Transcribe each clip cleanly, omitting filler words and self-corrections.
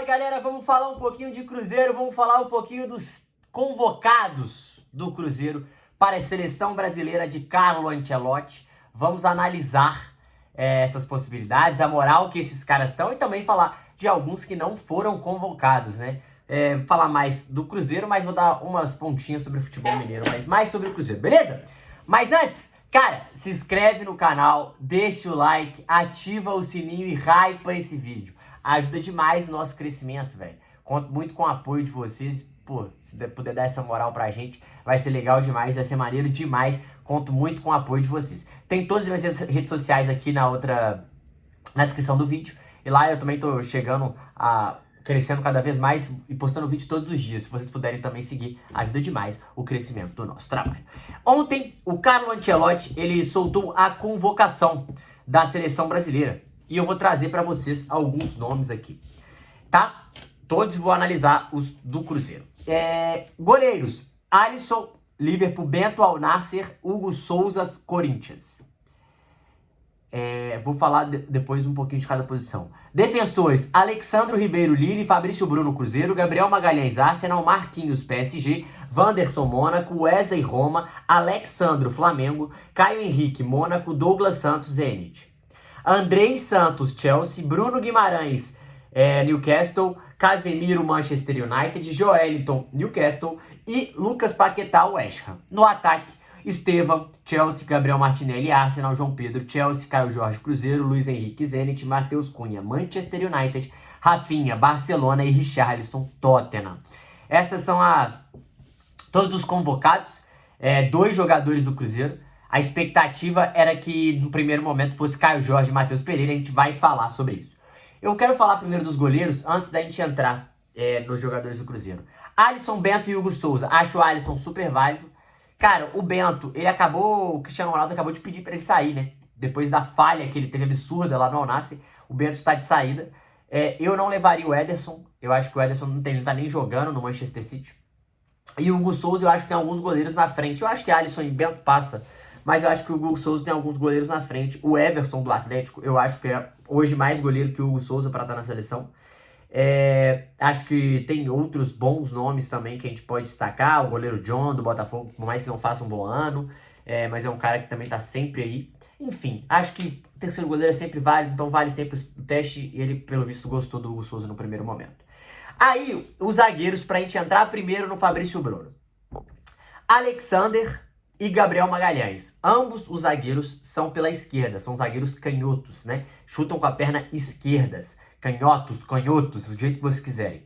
Galera, vamos falar um pouquinho de Cruzeiro, vamos falar um pouquinho dos convocados do Cruzeiro para a seleção brasileira de Carlo Ancelotti. Vamos analisar essas possibilidades, a moral que esses caras estão e também falar de alguns que não foram convocados, né? Falar mais do Cruzeiro, mas vou dar umas pontinhas sobre o futebol mineiro, mas mais sobre o Cruzeiro, beleza? Mas antes, cara, se inscreve no canal, deixa o like, ativa o sininho e hypa esse vídeo. Ajuda demais o nosso crescimento, velho. Conto muito com o apoio de vocês. Pô, se puder dar essa moral pra gente, vai ser legal demais, vai ser maneiro demais. Conto muito com o apoio de vocês. Tem todas as minhas redes sociais aqui na descrição do vídeo. E lá eu também tô crescendo cada vez mais e postando vídeo todos os dias. Se vocês puderem também seguir, ajuda demais o crescimento do nosso trabalho. Ontem, o Carlo Ancelotti, ele soltou a convocação da seleção brasileira. E eu vou trazer para vocês alguns nomes aqui, tá? Todos vou analisar os do Cruzeiro. Goleiros: Alisson, Liverpool; Bento, Al Nassr; Hugo Souza, Corinthians. Vou falar depois um pouquinho de cada posição. Defensores: Alexandro Ribeiro, Lille; Fabrício Bruno, Cruzeiro; Gabriel Magalhães, Arsenal; Marquinhos, PSG; Wanderson, Mônaco; Wesley, Roma; Alexandro, Flamengo; Caio Henrique, Mônaco; Douglas Santos, Zenit; Andrei Santos, Chelsea; Bruno Guimarães, Newcastle; Casemiro, Manchester United; Joelinton, Newcastle; e Lucas Paquetá, West Ham. No ataque: Estevam, Chelsea; Gabriel Martinelli, Arsenal; João Pedro, Chelsea; Caio Jorge, Cruzeiro; Luiz Henrique, Zenit; Matheus Cunha, Manchester United; Rafinha, Barcelona; e Richarlison, Tottenham. Essas são todos os convocados, 2 jogadores do Cruzeiro. A expectativa era que no primeiro momento fosse Caio Jorge e Matheus Pereira. A gente vai falar sobre isso. Eu quero falar primeiro dos goleiros antes da gente entrar nos jogadores do Cruzeiro. Alisson, Bento e Hugo Souza. Acho o Alisson super válido. Cara, o Bento, o Cristiano Ronaldo acabou de pedir pra ele sair, né? Depois da falha que ele teve absurda lá no Al Nassr, o Bento está de saída. Eu não levaria o Ederson. Eu acho que o Ederson não tá nem jogando no Manchester City. E o Hugo Souza, eu acho que tem alguns goleiros na frente. Eu acho que Alisson e Bento passa, mas eu acho que o Hugo Souza tem alguns goleiros na frente. O Everson do Atlético, eu acho que é hoje mais goleiro que o Hugo Souza para estar na seleção. Acho que tem outros bons nomes também que a gente pode destacar. O goleiro John do Botafogo, por mais que não faça um bom ano, mas é um cara que também tá sempre aí. Enfim, acho que o terceiro goleiro é sempre válido, então vale sempre o teste. E ele, pelo visto, gostou do Hugo Souza no primeiro momento. Aí, os zagueiros, pra gente entrar primeiro no Fabrício Bruno: Alexander e Gabriel Magalhães. Ambos os zagueiros são pela esquerda, são zagueiros canhotos, né? Chutam com a perna esquerdas. Canhotos, do jeito que vocês quiserem.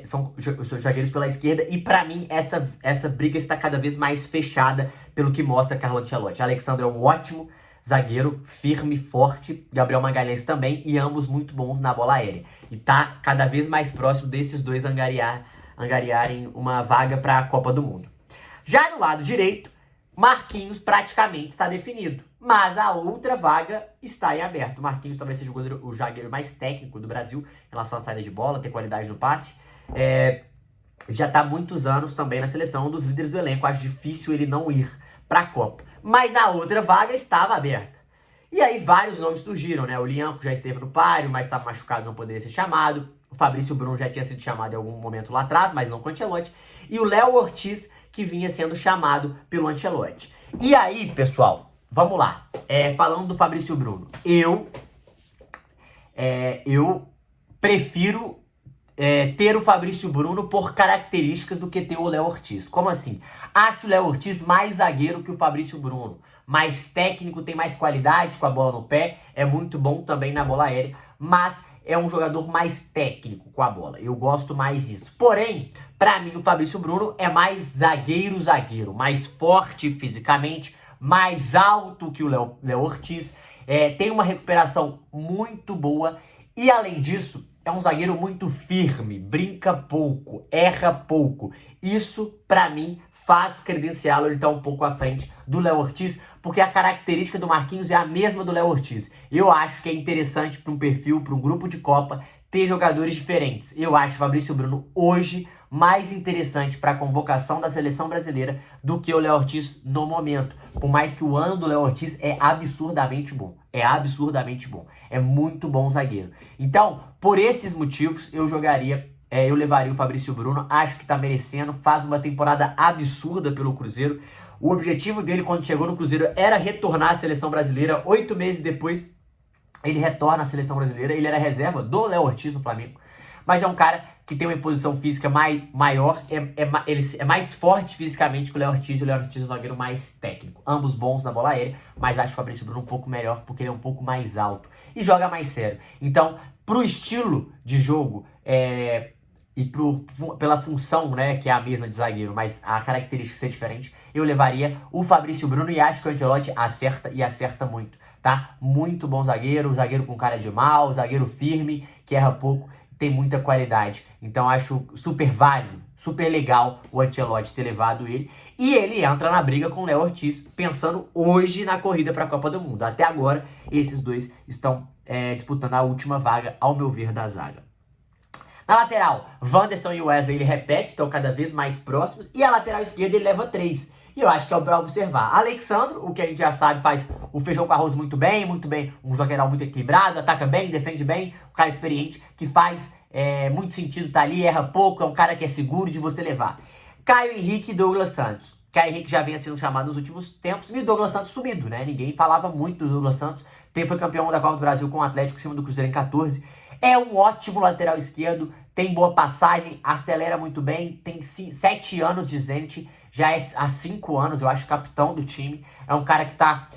São zagueiros pela esquerda e pra mim essa briga está cada vez mais fechada pelo que mostra Carlo Ancelotti. Alexandre é um ótimo zagueiro, firme, forte. Gabriel Magalhães também, e ambos muito bons na bola aérea. E tá cada vez mais próximo desses dois angariarem uma vaga para a Copa do Mundo. Já no lado direito, Marquinhos praticamente está definido, mas a outra vaga está em aberto. Marquinhos talvez seja o zagueiro mais técnico do Brasil em relação à saída de bola, ter qualidade no passe. Já está há muitos anos também na seleção, um dos líderes do elenco. Acho difícil ele não ir para a Copa. Mas a outra vaga estava aberta. E aí vários nomes surgiram, né? O Lianco já esteve no páreo, mas estava machucado, não poderia ser chamado. O Fabrício Bruno já tinha sido chamado em algum momento lá atrás, mas não com o Ancelotti. E o Léo Ortiz, que vinha sendo chamado pelo Ancelotti. E aí, pessoal, vamos lá. Falando do Fabrício Bruno, eu prefiro ter o Fabrício Bruno por características do que ter o Léo Ortiz. Como assim? Acho o Léo Ortiz mais zagueiro que o Fabrício Bruno. Mais técnico, tem mais qualidade com a bola no pé, é muito bom também na bola aérea, mas é um jogador mais técnico com a bola. Eu gosto mais disso. Porém, pra mim, o Fabrício Bruno é mais zagueiro, mais forte fisicamente, mais alto que o Léo Ortiz, tem uma recuperação muito boa e, além disso, é um zagueiro muito firme, brinca pouco, erra pouco. Isso, pra mim, faz credenciá-lo ele estar um pouco à frente do Léo Ortiz, porque a característica do Marquinhos é a mesma do Léo Ortiz. Eu acho que é interessante para um perfil, para um grupo de Copa, ter jogadores diferentes. Eu acho o Fabrício Bruno hoje mais interessante para a convocação da seleção brasileira do que o Léo Ortiz no momento. Por mais que o ano do Léo Ortiz é absurdamente bom. É absurdamente bom. É muito bom zagueiro. Então, por esses motivos, eu levaria o Fabrício Bruno. Acho que tá merecendo. Faz uma temporada absurda pelo Cruzeiro. O objetivo dele quando chegou no Cruzeiro era retornar à seleção brasileira. 8 meses depois, ele retorna à seleção brasileira. Ele era reserva do Léo Ortiz no Flamengo. Mas é um cara que tem uma imposição física maior, ele é mais forte fisicamente que o Léo Ortiz, e o Léo Ortiz é um zagueiro mais técnico. Ambos bons na bola aérea, mas acho o Fabrício Bruno um pouco melhor, porque ele é um pouco mais alto e joga mais sério. Então, pro estilo de jogo e pela função, né, que é a mesma de zagueiro, mas a característica ser diferente, eu levaria o Fabrício Bruno e acho que o Ancelotti acerta e acerta muito, tá? Muito bom zagueiro com cara de mal, zagueiro firme, que erra pouco, tem muita qualidade. Então acho super válido, super legal o Ancelotti ter levado ele. E ele entra na briga com o Léo Ortiz, pensando hoje na corrida para a Copa do Mundo. Até agora, esses dois estão disputando a última vaga, ao meu ver, da zaga. Na lateral, Wanderson e Wesley, ele repete, estão cada vez mais próximos. E a lateral esquerda, ele leva 3. E eu acho que é pra observar. Alexandro, o que a gente já sabe, faz o feijão com arroz muito bem. Um lateral muito equilibrado, ataca bem, defende bem. Um cara experiente que faz muito sentido tá ali, erra pouco, é um cara que é seguro de você levar. Caio Henrique e Douglas Santos. Caio Henrique já vinha sendo chamado nos últimos tempos. E o Douglas Santos sumido, né? Ninguém falava muito do Douglas Santos. Foi campeão da Copa do Brasil com o Atlético em cima do Cruzeiro em 14. É um ótimo lateral esquerdo, tem boa passagem, acelera muito bem, tem 7 anos de Zenit, já é há 5 anos, eu acho, capitão do time. É um cara que tá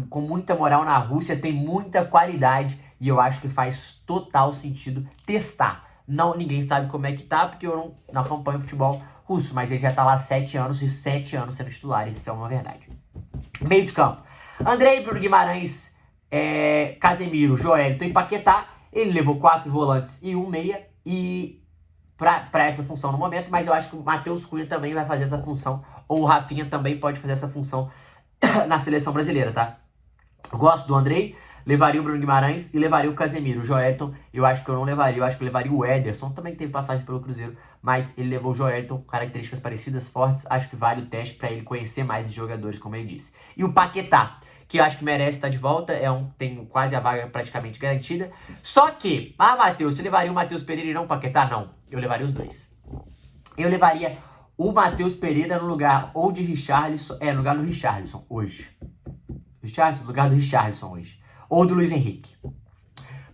com muita moral na Rússia, tem muita qualidade e eu acho que faz total sentido testar. Ninguém sabe como é que tá, porque eu não acompanho futebol russo, mas ele já tá lá há 7 anos e 7 anos sendo titulares, isso é uma verdade. Meio de campo, Andrei, Bruno Guimarães, Casemiro, Joelito e Paquetá. Ele levou 4 volantes e 1 meia e para essa função no momento, mas eu acho que o Matheus Cunha também vai fazer essa função, ou o Rafinha também pode fazer essa função na seleção brasileira, tá? Gosto do Andrei, levaria o Bruno Guimarães e levaria o Casemiro. O Joelton, eu acho que eu não levaria, eu acho que eu levaria o Ederson, também teve passagem pelo Cruzeiro, mas ele levou o Joelton, características parecidas, fortes, acho que vale o teste para ele conhecer mais de jogadores, como ele disse. E o Paquetá, que eu acho que merece estar de volta, tem quase a vaga praticamente garantida. Só que, Matheus, você levaria o Matheus Pereira e não o Paquetá? Não, eu levaria os dois. Eu levaria o Matheus Pereira no lugar ou de Richarlison, no lugar do Richarlison hoje. No lugar do Richarlison hoje. Ou do Luiz Henrique.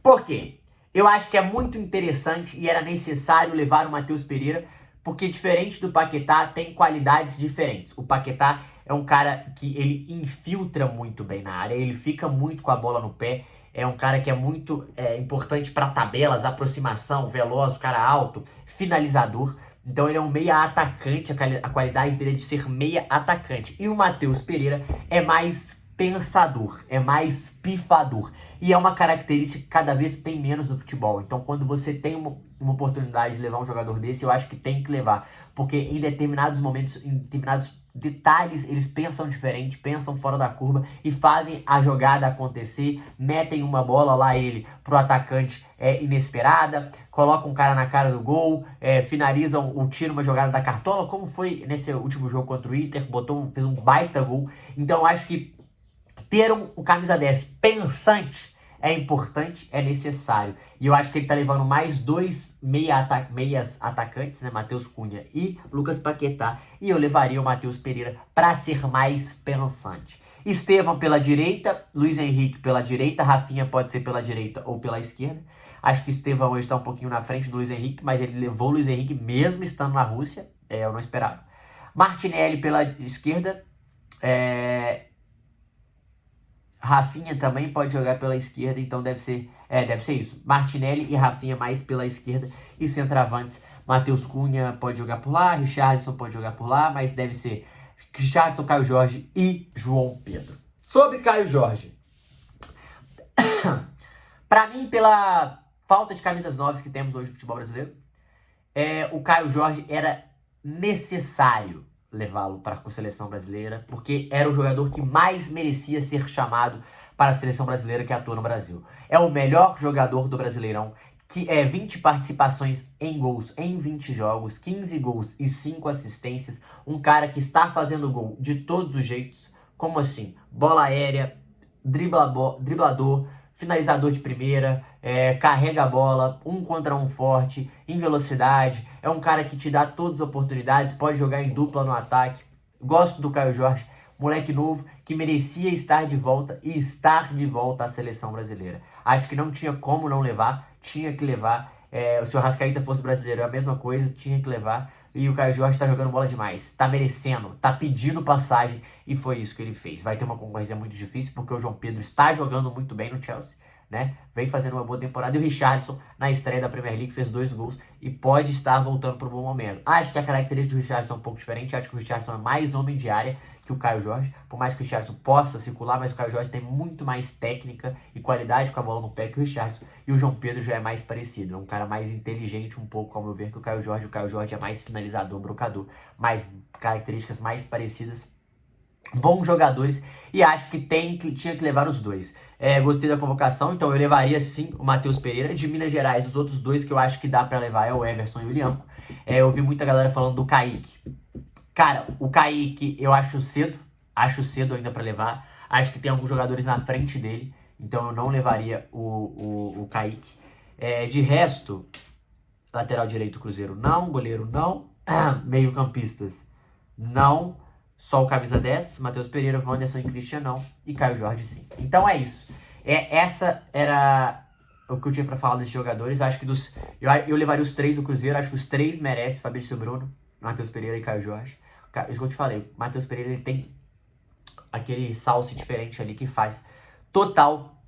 Por quê? Eu acho que é muito interessante e era necessário levar o Matheus Pereira, porque diferente do Paquetá, tem qualidades diferentes. O Paquetá é um cara que ele infiltra muito bem na área, ele fica muito com a bola no pé, é um cara que é muito importante para tabelas, aproximação, veloz, cara alto, finalizador. Então ele é um meia atacante, a qualidade dele é de ser meia atacante. E o Matheus Pereira é mais pensador, é mais pifador. E é uma característica que cada vez tem menos no futebol. Então quando você tem uma oportunidade de levar um jogador desse, eu acho que tem que levar. Porque em determinados momentos, em determinados detalhes, eles pensam diferente, pensam fora da curva e fazem a jogada acontecer, metem uma bola lá pro atacante inesperada, colocam um cara na cara do gol, finalizam o tiro, uma jogada da cartola, como foi nesse último jogo contra o Inter, fez um baita gol. Então eu acho que ter um camisa 10 pensante é importante, é necessário. E eu acho que ele tá levando mais 2 meias atacantes, né? Matheus Cunha e Lucas Paquetá. E eu levaria o Matheus Pereira para ser mais pensante. Estevão pela direita, Luiz Henrique pela direita, Rafinha pode ser pela direita ou pela esquerda. Acho que Estevão hoje está um pouquinho na frente do Luiz Henrique, mas ele levou o Luiz Henrique mesmo estando na Rússia. Eu não esperava. Martinelli pela esquerda. Rafinha também pode jogar pela esquerda, então deve ser isso. Martinelli e Rafinha mais pela esquerda e centroavantes. Matheus Cunha pode jogar por lá, Richarlison pode jogar por lá, mas deve ser Richarlison, Caio Jorge e João Pedro. Sobre Caio Jorge. Para mim, pela falta de camisas novas que temos hoje no futebol brasileiro, o Caio Jorge era necessário levá-lo para a seleção brasileira, porque era o jogador que mais merecia ser chamado para a seleção brasileira que atua no Brasil. É o melhor jogador do Brasileirão, que é 20 participações em gols em 20 jogos, 15 gols e 5 assistências. Um cara que está fazendo gol de todos os jeitos. Como assim? Bola aérea, driblador, finalizador de primeira, carrega a bola, um contra um forte, em velocidade. É um cara que te dá todas as oportunidades, pode jogar em dupla no ataque. Gosto do Caio Jorge, moleque novo que merecia estar de volta e estar de volta à seleção brasileira. Acho que não tinha como não levar, tinha que levar. Se o Arrascaeta fosse brasileiro, é a mesma coisa, tinha que levar. E o Caio Jorge tá jogando bola demais, tá merecendo, tá pedindo passagem e foi isso que ele fez. Vai ter uma concorrência muito difícil porque o João Pedro está jogando muito bem no Chelsea, né? Vem fazendo uma boa temporada e o Richarlison, na estreia da Premier League, fez 2 gols e pode estar voltando para um bom momento. Acho que a característica do Richarlison é um pouco diferente, acho que o Richarlison é mais homem de área que o Caio Jorge, por mais que o Richarlison possa circular, mas o Caio Jorge tem muito mais técnica e qualidade com a bola no pé que o Richarlison, e o João Pedro já é mais parecido, é um cara mais inteligente um pouco, ao meu ver, que o Caio Jorge. O Caio Jorge é mais finalizador, brocador, mais características mais parecidas. Bons jogadores e acho que tinha que levar os dois. Gostei da convocação, então eu levaria sim o Matheus Pereira. De Minas Gerais, os outros dois que eu acho que dá pra levar é o Emerson e o Liamco. Eu vi muita galera falando do Kaique. Cara, o Kaique eu acho cedo ainda pra levar. Acho que tem alguns jogadores na frente dele, então eu não levaria o Kaique. De resto, lateral direito Cruzeiro não, goleiro não, meio campistas não. Só o camisa 10, Matheus Pereira, Wanderson e Christian não. E Caio Jorge sim. Então é isso. Essa era o que eu tinha pra falar desses jogadores. Acho que eu levaria os 3 do Cruzeiro. Acho que os 3 merecem. Fabrício Bruno, Matheus Pereira e Caio Jorge. Isso que eu te falei. O Matheus Pereira ele tem aquele salse diferente ali que faz total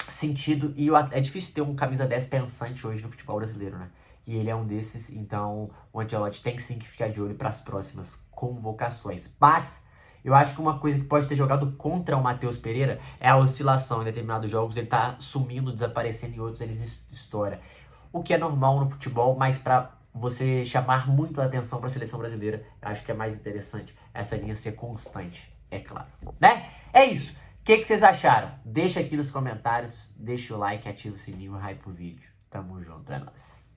sentido. E é difícil ter um camisa 10 pensante hoje no futebol brasileiro, né? E ele é um desses, então o Ancelotti tem sim que ficar de olho para as próximas convocações. Mas eu acho que uma coisa que pode ter jogado contra o Matheus Pereira é a oscilação. Em determinados jogos ele tá sumindo, desaparecendo, em outros ele estoura. O que é normal no futebol, mas para você chamar muito a atenção para a seleção brasileira, eu acho que é mais interessante essa linha ser constante, é claro. Né? É isso. O que vocês acharam? Deixa aqui nos comentários, deixa o like, ativa o sininho, hype pro vídeo. Tamo junto, é nóis.